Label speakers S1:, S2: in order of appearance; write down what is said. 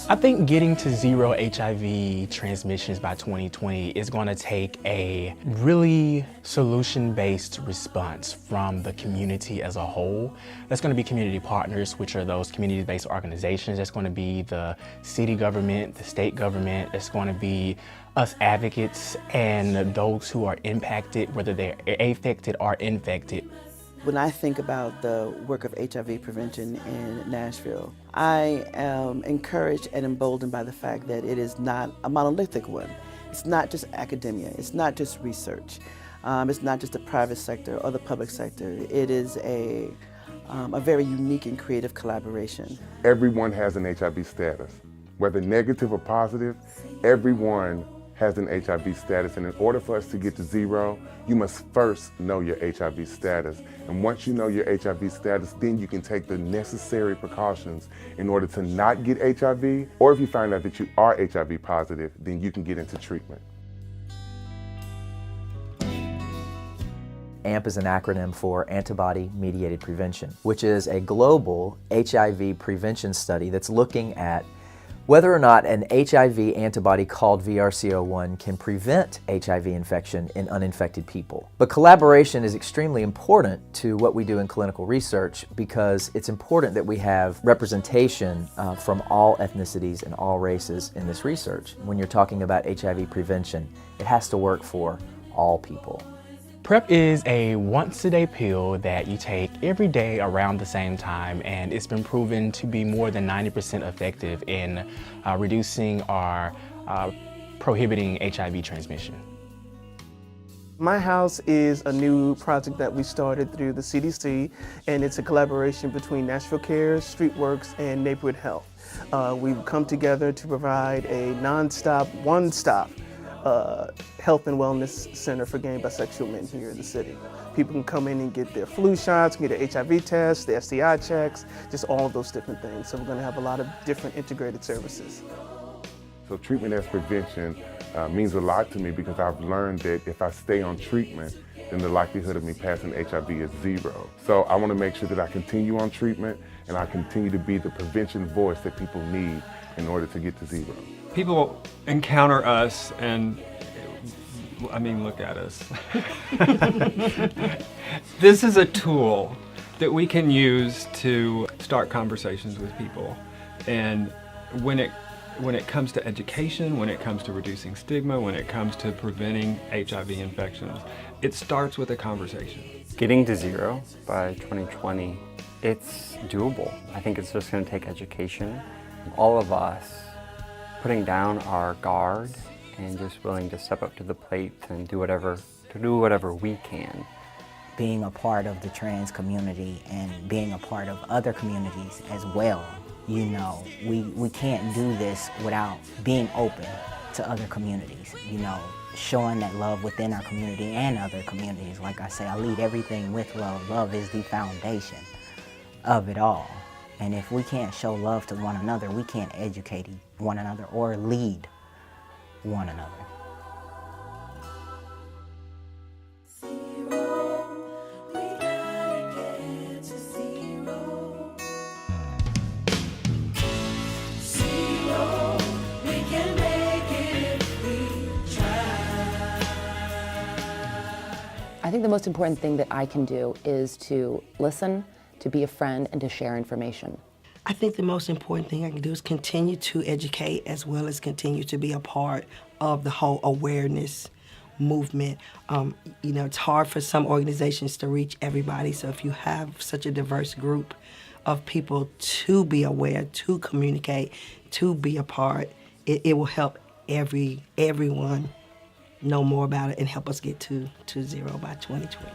S1: I think getting to zero HIV transmissions by 2020 is going to take a really solution-based response from the community as a whole. That's going to be community partners, which are those community-based organizations. That's going to be the city government, the state government. It's going to be us advocates and those who are impacted, whether they're affected or infected.
S2: When I think about the work of HIV prevention in Nashville, I am encouraged and emboldened by the fact that it is not a monolithic one. It's not just academia, it's not just research, it's not just the private sector or the public sector. It is a very unique and creative collaboration.
S3: Everyone has an HIV status. Whether negative or positive, everyone has an HIV status, and in order for us to get to zero, you must first know your HIV status. And once you know your HIV status, then you can take the necessary precautions in order to not get HIV, or if you find out that you are HIV positive, then you can get into treatment.
S4: AMP is an acronym for Antibody-Mediated Prevention, which is a global HIV prevention study that's looking at whether or not an HIV antibody called VRC01 can prevent HIV infection in uninfected people. But collaboration is extremely important to what we do in clinical research because it's important that we have representation from all ethnicities and all races in this research. When you're talking about HIV prevention, it has to work for all people.
S1: PrEP is a once-a-day pill that you take every day around the same time, and it's been proven to be more than 90% effective in reducing or prohibiting HIV transmission.
S5: My House is a new project that we started through the CDC, and it's a collaboration between Nashville Cares, Streetworks, and Neighborhood Health. We've come together to provide a non-stop, one-stop health and wellness center for gay and bisexual men here in the city. People can come in and get their flu shots, get their HIV tests, their STI checks, just all of those different things. So we're going to have a lot of different integrated services.
S3: So treatment as prevention means a lot to me because I've learned that if I stay on treatment, then the likelihood of me passing HIV is zero. So I want to make sure that I continue on treatment and I continue to be the prevention voice that people need in order to get to zero.
S6: People encounter us and, I mean, look at us. This is a tool that we can use to start conversations with people. And when it comes to education, when it comes to reducing stigma, when it comes to preventing HIV infections, it starts with a conversation.
S7: Getting to zero by 2020, it's doable. I think it's just going to take education. All of us putting down our guard and just willing to step up to the plate and do whatever we can.
S8: Being a part of the trans community and being a part of other communities as well. You know, we can't do this without being open to other communities, you know, showing that love within our community and other communities. Like I say, I lead everything with love. Love is the foundation of it all. And if we can't show love to one another, we can't educate one another or lead one another.
S9: I think the most important thing that I can do is to listen, to be a friend, and to share information.
S10: I think the most important thing I can do is continue to educate as well as continue to be a part of the whole awareness movement. You know, it's hard for some organizations to reach everybody, so if you have such a diverse group of people to be aware, to communicate, to be a part, it will help everyone know more about it and help us get to zero by 2020.